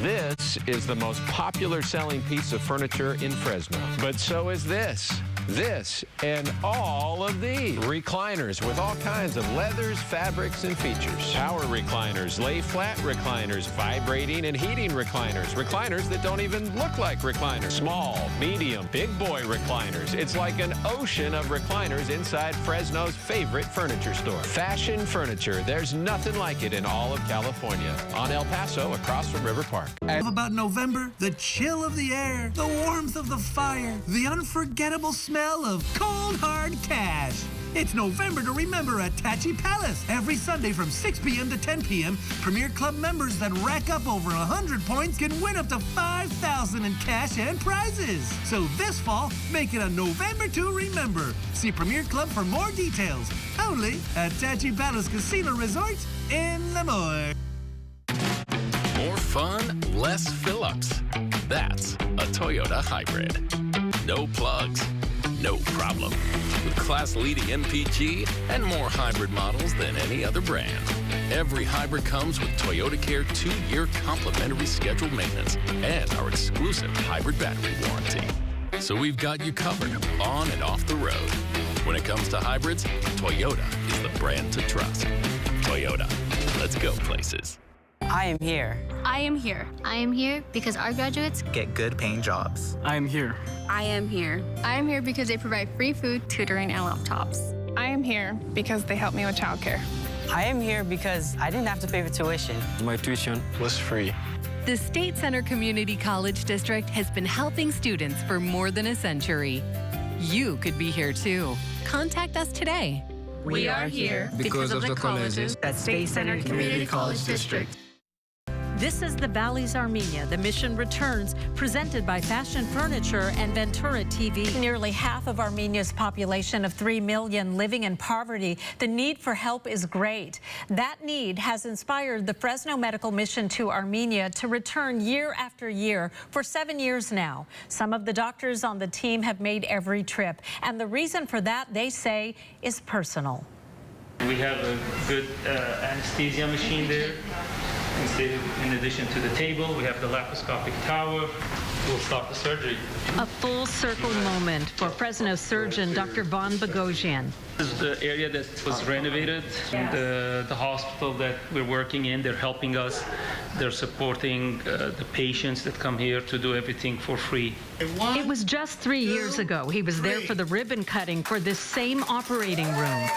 This is the most popular selling piece of furniture in Fresno. But so is this. This and all of these. Recliners with all kinds of leathers, fabrics, and features. Power recliners, lay flat recliners, vibrating and heating recliners. Recliners that don't even look like recliners. Small, medium, big boy recliners. It's like an ocean of recliners inside Fresno's favorite furniture store. Fashion Furniture. There's nothing like it in all of California. On El Paso, across from River Park. About November, the chill of the air, the warmth of the fire, the unforgettable smell of cold hard cash. It's November to remember at Tachi Palace. Every Sunday from 6 p.m. to 10 p.m., Premier Club members that rack up over 100 points can win up to $5,000 in cash and prizes. So this fall, make it a November to remember. See Premier Club for more details. Only at Tachi Palace Casino Resort in Lemoyne. More fun, less fill-ups. That's a Toyota hybrid. No plugs, no problem. With class-leading MPG and more hybrid models than any other brand. Every hybrid comes with Toyota Care 2-year complimentary scheduled maintenance and our exclusive hybrid battery warranty. So we've got you covered on and off the road. When it comes to hybrids, Toyota is the brand to trust. Toyota, let's go places. I am here. I am here. I am here because our graduates Get good paying jobs. I am here. I am here. I am here because they provide free food, tutoring, and laptops. I am here because they help me with childcare. I am here because I didn't have to pay for tuition. My tuition was free. The State Center Community College District has been helping students for more than a century. You could be here too. Contact us today. We are here because of the colleges at State Center Community College District. This is the Bally's Armenia. The mission returns, presented by Fashion Furniture and Ventura TV. Nearly half of Armenia's population of 3 million living in poverty. The need for help is great. That need has inspired the Fresno Medical Mission to Armenia to return year after year for 7 years now. Some of the doctors on the team have made every trip, and the reason for that, they say, is personal. We have a good anesthesia machine there. In addition to the table, we have the laparoscopic tower. We'll start the surgery. A full circle moment for Fresno surgeon Dr. Von Bogosian. This is the area that was renovated. The hospital that we're working in, they're helping us. They're supporting the patients that come here to do everything for free. It was just 3 years ago. He was there for the ribbon cutting for this same operating room.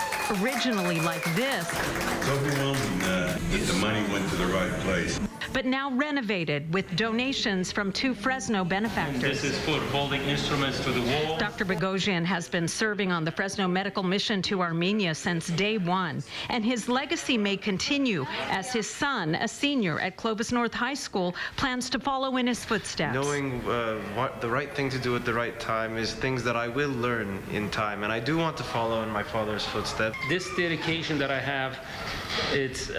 Originally like this. It's overwhelming that the money went to the right place. But now renovated with donations from 2 Fresno benefactors. This is for holding instruments to the wall. Dr. Bogosian has been serving on the Fresno Medical Mission to Armenia since day one, and his legacy may continue as his son, a senior at Clovis North High School, plans to follow in his footsteps. Knowing what the right thing to do at the right time is things that I will learn in time, and I do want to follow in my father's footsteps. This dedication that I have, it's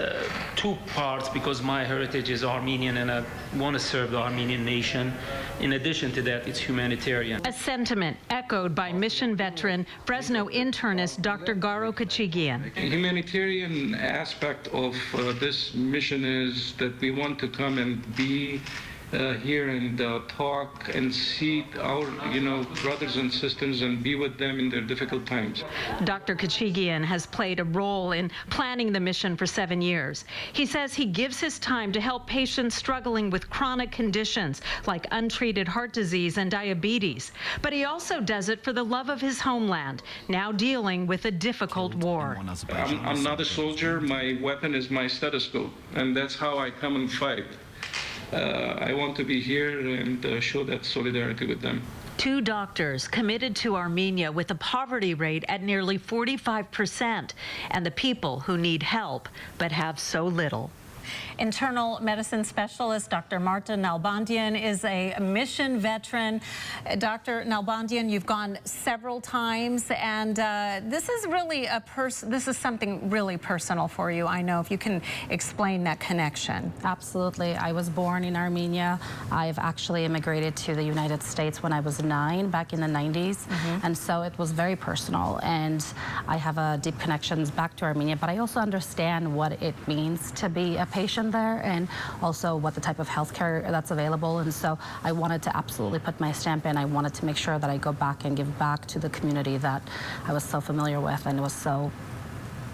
2 parts because my heritage is Armenian and I want to serve the Armenian nation. In addition to that, it's humanitarian. A sentiment echoed by mission veteran, Fresno internist Dr. Garo Kachigian. The humanitarian aspect of this mission is that we want to come and be here and talk and see our, brothers and sisters and be with them in their difficult times. Dr. Kachigian has played a role in planning the mission for 7 years. He says he gives his time to help patients struggling with chronic conditions like untreated heart disease and diabetes. But he also does it for the love of his homeland, now dealing with a difficult war. I'm not a soldier. My weapon is my stethoscope, and that's how I come and fight. I want to be here and show that solidarity with them. 2 doctors committed to Armenia with a poverty rate at nearly 45%, and the people who need help but have so little. Internal medicine specialist Dr. Marta Nalbandian is a mission veteran. Dr. Nalbandian, you've gone several times, and this is really this is something really personal for you. I know if you can explain that connection. Absolutely. I was born in Armenia. I've actually immigrated to the United States when I was 9 back in the 90s, and so it was very personal. And I have a deep connections back to Armenia, but I also understand what it means to be a patient there, and also what the type of healthcare that's available. And so I wanted to absolutely put my stamp in. I wanted to make sure that I go back and give back to the community that I was so familiar with, and it was so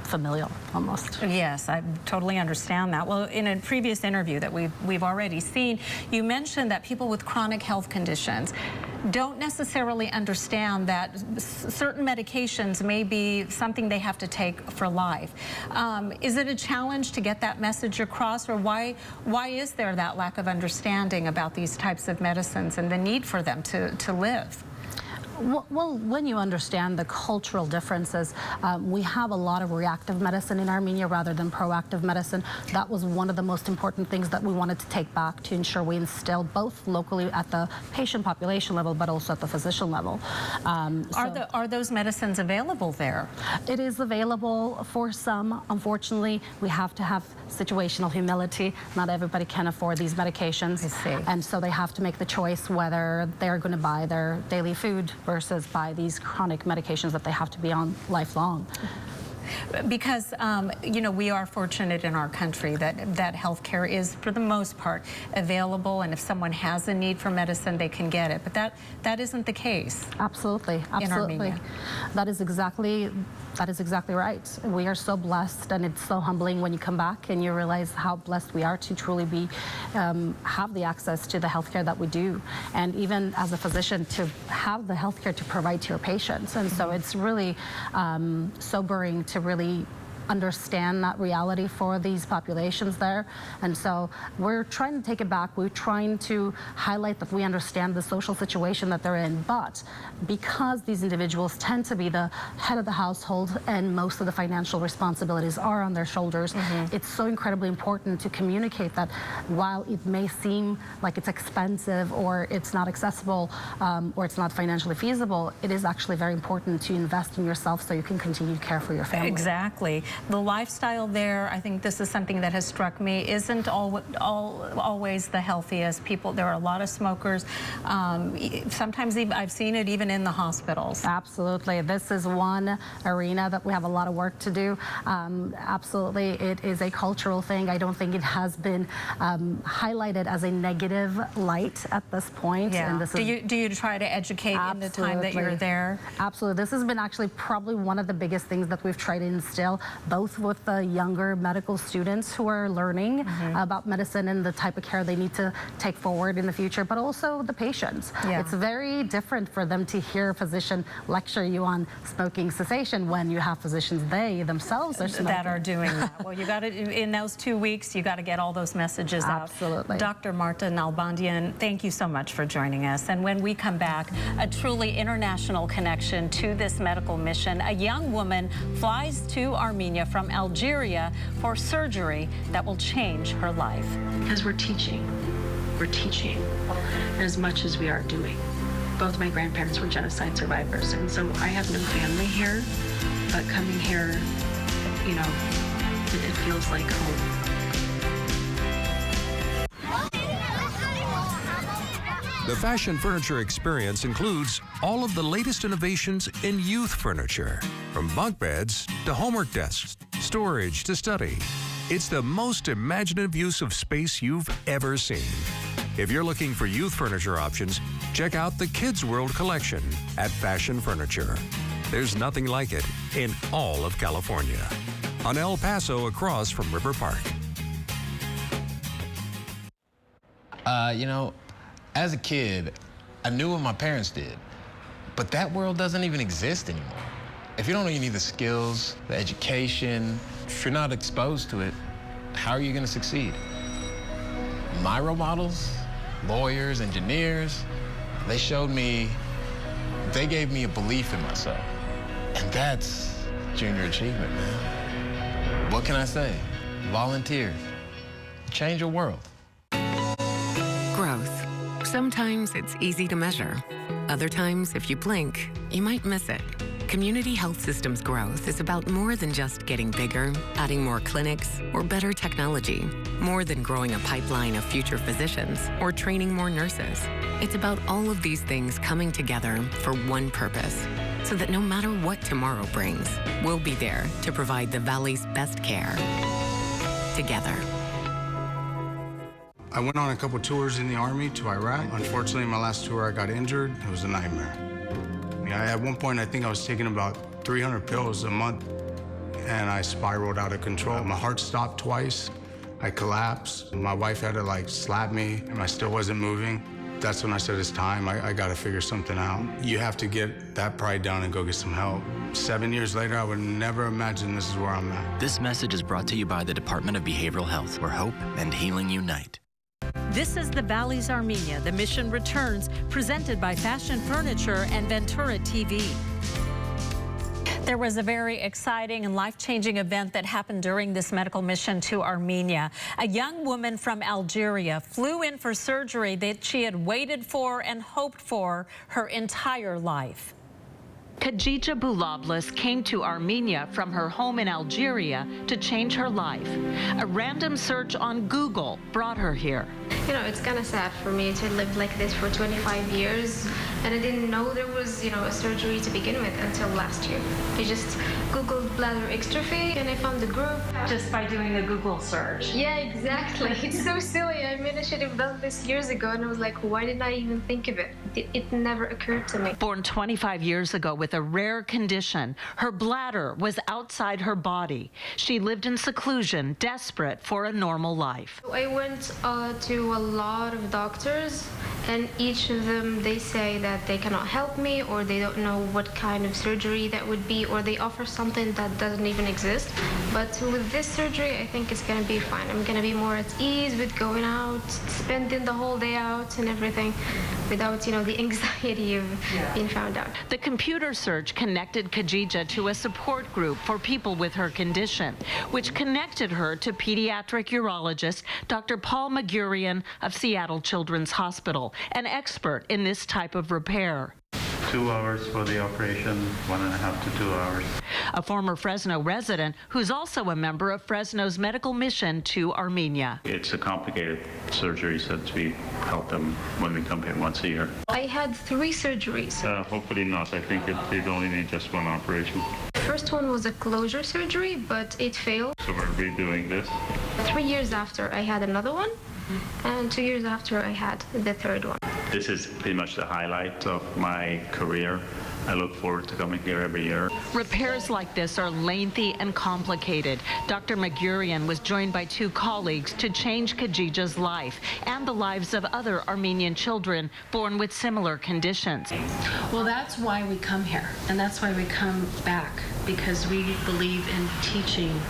familial almost. Yes, I totally understand that. Well, in a previous interview that we've already seen, you mentioned that people with chronic health conditions don't necessarily understand that certain medications may be something they have to take for life. Is it a challenge to get that message across, or why is there that lack of understanding about these types of medicines and the need for them to live? Well, when you understand the cultural differences, we have a lot of reactive medicine in Armenia rather than proactive medicine. That was one of the most important things that we wanted to take back to ensure we instilled both locally at the patient population level, but also at the physician level. Are those medicines available there? It is available for some. Unfortunately, we have to have situational humility. Not everybody can afford these medications. I see. And so they have to make the choice whether they're going to buy their daily food versus buy these chronic medications that they have to be on lifelong. Because, you know, we are fortunate in our country that healthcare is, for the most part, available, and if someone has a need for medicine, they can get it. But that isn't the case. Absolutely, absolutely. In Armenia. That is exactly right. We are so blessed, and it's so humbling when you come back and you realize how blessed we are to truly be have the access to the healthcare that we do, and even as a physician to have the healthcare to provide to your patients. And so it's really sobering to really understand that reality for these populations there. And so we're trying to take it back. We're trying to highlight that we understand the social situation that they're in, but because these individuals tend to be the head of the household and most of the financial responsibilities are on their shoulders, it's so incredibly important to communicate that while it may seem like it's expensive or it's not accessible or it's not financially feasible, it is actually very important to invest in yourself so you can continue to care for your family. Exactly. The lifestyle there, I think this is something that has struck me, isn't always the healthiest. People, there are a lot of smokers. Sometimes even, I've seen it even in the hospitals. Absolutely. This is one arena that we have a lot of work to do. Absolutely. It is a cultural thing. I don't think it has been highlighted as a negative light at this point. Yeah. And this do you try to educate in the time that you're there? Absolutely. This has been actually probably one of the biggest things that we've tried to instill, both with the younger medical students who are learning about medicine and the type of care they need to take forward in the future, but also the patients. Yeah. It's very different for them to hear a physician lecture you on smoking cessation when you have physicians, they themselves are smoking. That are doing that. Well, you got to, in those 2 weeks, you got to get all those messages out. Absolutely. Dr. Marta Nalbandian, thank you so much for joining us. And when we come back, a truly international connection to this medical mission. A young woman flies to Armenia from Algeria for surgery that will change her life. Because we're teaching as much as we are doing. Both my grandparents were genocide survivors, and so I have no family here, but coming here, you know, it feels like home. The Fashion Furniture Experience includes all of the latest innovations in youth furniture, from bunk beds to homework desks, storage to study. It's the most imaginative use of space you've ever seen. If you're looking for youth furniture options, check out the Kids World collection at Fashion Furniture. There's nothing like it in all of California. On El Paso across from River Park. You know, as a kid, I knew what my parents did, but that world doesn't even exist anymore. If you don't need the skills, the education, if you're not exposed to it, how are you going to succeed? My role models, lawyers, engineers, they showed me, they gave me a belief in myself. And that's junior achievement, man. What can I say? Volunteer. Change your world. Growth. Sometimes it's easy to measure. Other times, if you blink, you might miss it. Community health systems growth is about more than just getting bigger, adding more clinics, or better technology. More than growing a pipeline of future physicians or training more nurses. It's about all of these things coming together for one purpose, so that no matter what tomorrow brings, we'll be there to provide the Valley's best care. Together. I went on a couple tours in the Army to Iraq. Unfortunately, my last tour, I got injured. It was a nightmare. At one point, I think I was taking about 300 pills a month, and I spiraled out of control. My heart stopped twice. I collapsed. My wife had to slap me, and I still wasn't moving. That's when I said, it's time. I got to figure something out. You have to get that pride down and go get some help. 7 years later, I would never imagine this is where I'm at. This message is brought to you by the Department of Behavioral Health, where hope and healing unite. This is the Valleys Armenia. The mission returns, presented by Fashion Furniture and Ventura TV. There was a very exciting and life-changing event that happened during this medical mission to Armenia. A young woman from Algeria flew in for surgery that she had waited for and hoped for her entire life. Khadija Boulablis came to Armenia from her home in Algeria to change her life. A random search on Google brought her here. You know, it's kind of sad for me to live like this for 25 years, and I didn't know there was, a surgery to begin with until last year. I just Googled bladder extrophy, and I found the group. Just by doing a Google search? Yeah, exactly. It's so silly. I mean, I should have done this years ago, and I was like, why didn't I even think of it? It never occurred to me. Born 25 years ago with a rare condition, her bladder was outside her body. She lived in seclusion, desperate for a normal life. I went to a lot of doctors, and each of them, they say that they cannot help me, or they don't know what kind of surgery that would be, or they offer something that doesn't even exist. But with this surgery, I think it's going to be fine. I'm going to be more at ease with going out, spending the whole day out and everything without, the anxiety of being found out. The computer search connected Khadija to a support group for people with her condition, which connected her to pediatric urologist Dr. Paul Magurian of Seattle Children's Hospital, an expert in this type of repair. 2 hours for the operation, 1.5 to 2 hours. A former Fresno resident who's also a member of Fresno's medical mission to Armenia. It's a complicated surgery, so we help them when we come here once a year. I had 3 surgeries. Hopefully not. I think they only need just one operation. The first one was a closure surgery, but it failed. So we're redoing this. 3 years after, I had another one, and 2 years after, I had the third one. This is pretty much the highlight of my career. I look forward to coming here every year. Repairs like this are lengthy and complicated. Dr. Magurian was joined by 2 colleagues to change Khadija's life and the lives of other Armenian children born with similar conditions. Well, that's why we come here, and that's why we come back, because we believe in teaching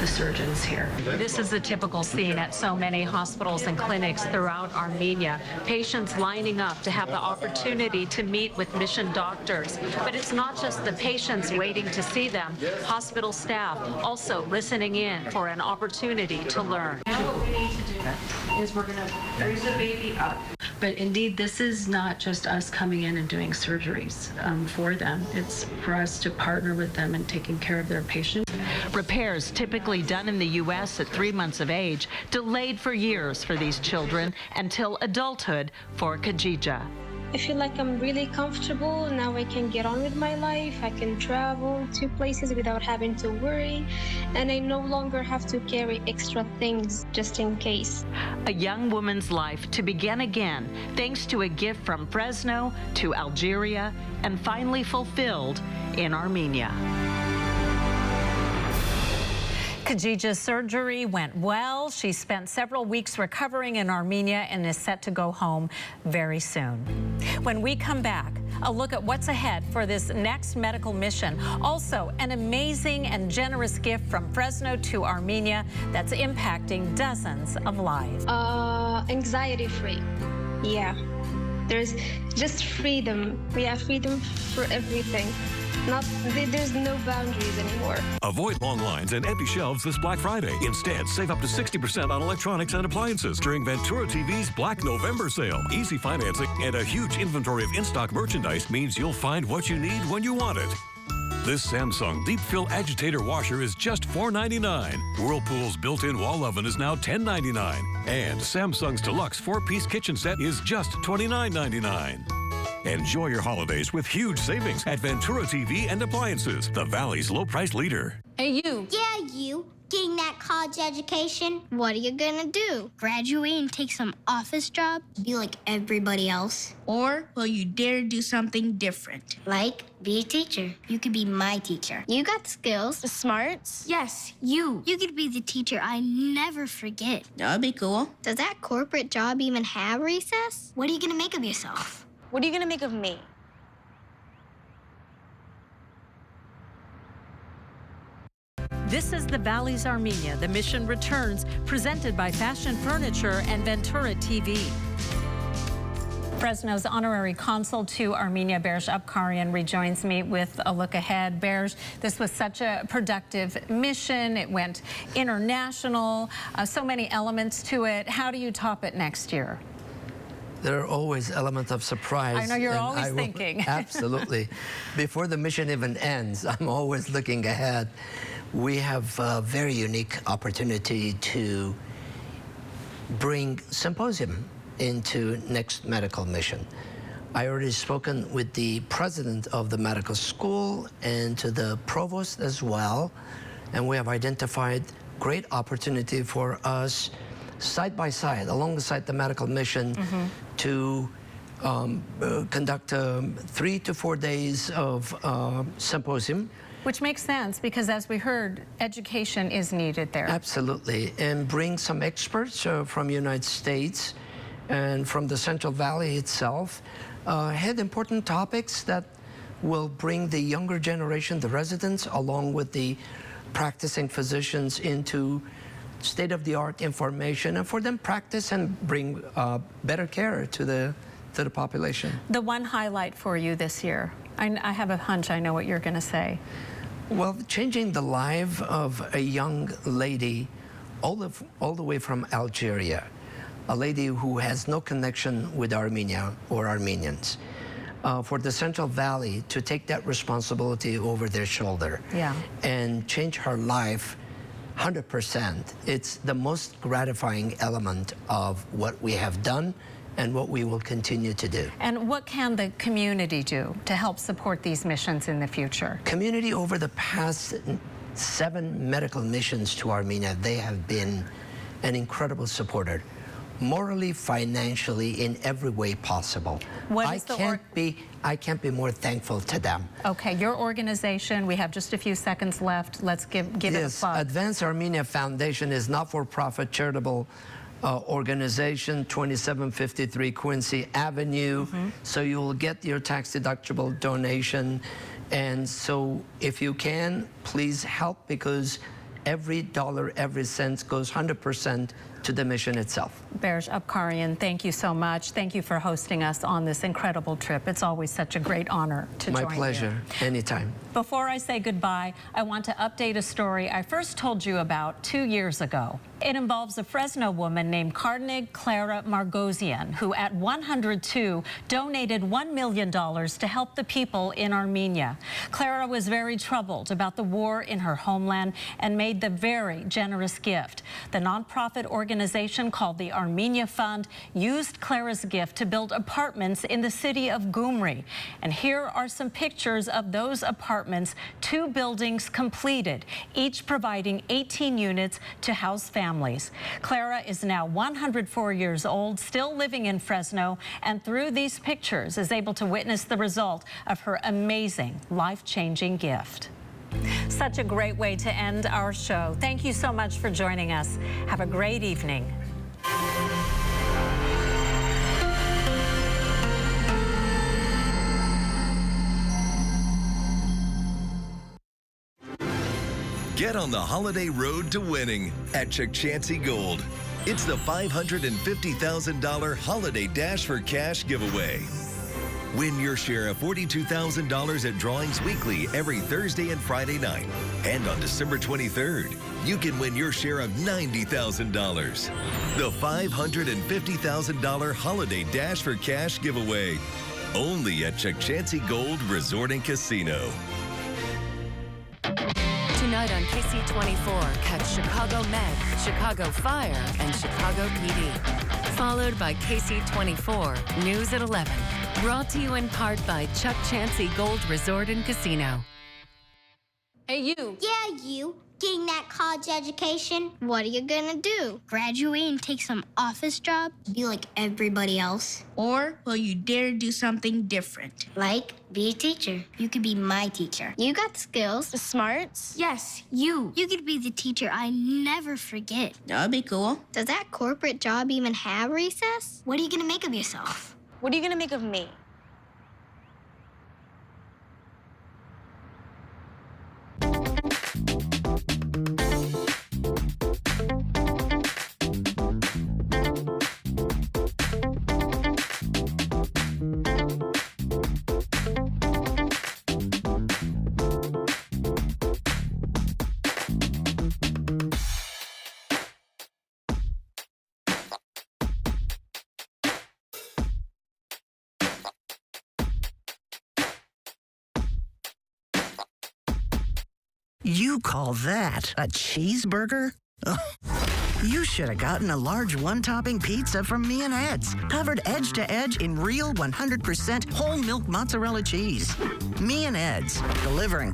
the surgeons here. This is a typical scene at so many hospitals and clinics throughout Armenia. Patients lining up to have the opportunity to meet with mission doctors. But it's not just the patients waiting to see them. Hospital staff also listening in for an opportunity to learn. Now what we need to do is we're going to raise the baby up. But indeed, this is not just us coming in and doing surgeries for them. It's for us to partner with them in taking care of their patients. Repairs typically done in the U.S. at 3 months of age, delayed for years for these children until adulthood for Khadija. I feel like I'm really comfortable. Now I can get on with my life. I can travel to places without having to worry. And I no longer have to carry extra things just in case. A young woman's life to begin again, thanks to a gift from Fresno to Algeria, and finally fulfilled in Armenia. Khadija's surgery went well. She spent several weeks recovering in Armenia and is set to go home very soon. When we come back, a look at what's ahead for this next medical mission. Also, an amazing and generous gift from Fresno to Armenia that's impacting dozens of lives. Anxiety-free. Yeah. There's just freedom. We have freedom for everything. There's no boundaries anymore. Avoid long lines and empty shelves this Black Friday. Instead, save up to 60% on electronics and appliances during Ventura TV's Black November sale. Easy financing and a huge inventory of in-stock merchandise means you'll find what you need when you want it. This Samsung Deep Fill Agitator Washer is just $4.99. Whirlpool's built-in wall oven is now $10.99. And Samsung's Deluxe 4-piece kitchen set is just $29.99. Enjoy your holidays with huge savings at Ventura TV and Appliances, the Valley's low-price leader. Hey, you. Yeah, you. Getting that college education, what are you gonna do? Graduate and take some office job? Be like everybody else? Or will you dare do something different? Like be a teacher. You could be my teacher. You got the skills, the smarts. Yes, you. You could be the teacher I never forget. That'd be cool. Does that corporate job even have recess? What are you gonna make of yourself? What are you gonna make of me? This is the Valleys Armenia. The mission returns, presented by Fashion Furniture and Ventura TV. Fresno's honorary consul to Armenia, Berj Abkarian, rejoins me with a look ahead. Berj, this was such a productive mission. It went international, so many elements to it. How do you top it next year? There are always elements of surprise. I know you're always thinking. Absolutely. Before the mission even ends, I'm always looking ahead. We have a very unique opportunity to bring symposium into next medical mission. I already spoken with the president of the medical school and to the provost as well, and we have identified great opportunity for us side by side, alongside the medical mission, to conduct 3 to 4 days of symposium. Which makes sense because, as we heard, education is needed there. Absolutely, and bring some experts from United States and from the Central Valley itself, had important topics that will bring the younger generation, the residents, along with the practicing physicians into state-of-the-art information, and for them practice and bring better care to the population. The one highlight for you this year, I have a hunch I know what you're going to say. Well, changing the life of a young lady all the way from Algeria, a lady who has no connection with Armenia or Armenians, for the Central Valley to take that responsibility over their shoulder and change her life 100%. It's the most gratifying element of what we have done and what we will continue to do. And what can the community do to help support these missions in the future? Community, over the past 7 medical missions to Armenia, they have been an incredible supporter, morally, financially, in every way possible. I can't be more thankful to them. Okay, your organization, we have just a few seconds left. Let's give it a plug. Advance Armenia Foundation is not-for-profit charitable organization, 2753 Quincy Avenue. So you will get your tax-deductible donation. And so if you can, please help, because every dollar, every cent goes 100% to the mission itself. Berj Abkarian, thank you so much. Thank you for hosting us on this incredible trip. It's always such a great honor to join you. My pleasure, anytime. Before I say goodbye, I want to update a story I first told you about 2 years ago. It involves a Fresno woman named Carnegie Clara Margosian, who at 102 donated $1 million to help the people in Armenia. Clara was very troubled about the war in her homeland and made the very generous gift. The nonprofit organization called the Armenia Fund used Clara's gift to build apartments in the city of Gyumri. And here are some pictures of those apartments, 2 buildings completed, each providing 18 units to house families. Clara is now 104 years old, still living in Fresno, and through these pictures is able to witness the result of her amazing, life-changing gift. Such a great way to end our show. Thank you so much for joining us. Have a great evening. Get on the holiday road to winning at Chancey Gold. It's the $550,000 Holiday Dash for Cash giveaway. Win your share of $42,000 at Drawings Weekly every Thursday and Friday night. And on December 23rd, you can win your share of $90,000. The $550,000 Holiday Dash for Cash giveaway. Only at Chancey Gold Resort and Casino. Tonight on KSEE 24, catch Chicago Med, Chicago Fire, and Chicago PD. Followed by KSEE 24, News at 11. Brought to you in part by Chancey Gold Resort and Casino. Hey, you. Yeah, you. Getting that college education, what are you gonna do? Graduate and take some office job? Be like everybody else? Or will you dare do something different? Like, be a teacher. You could be my teacher. You got the skills, the smarts. Yes, you. You could be the teacher I never forget. That'd be cool. Does that corporate job even have recess? What are you gonna make of yourself? What are you gonna make of me? You call that a cheeseburger? Ugh. You should have gotten a large one-topping pizza from Me and Ed's, covered edge to edge in real 100% whole milk mozzarella cheese. Me and Ed's, delivering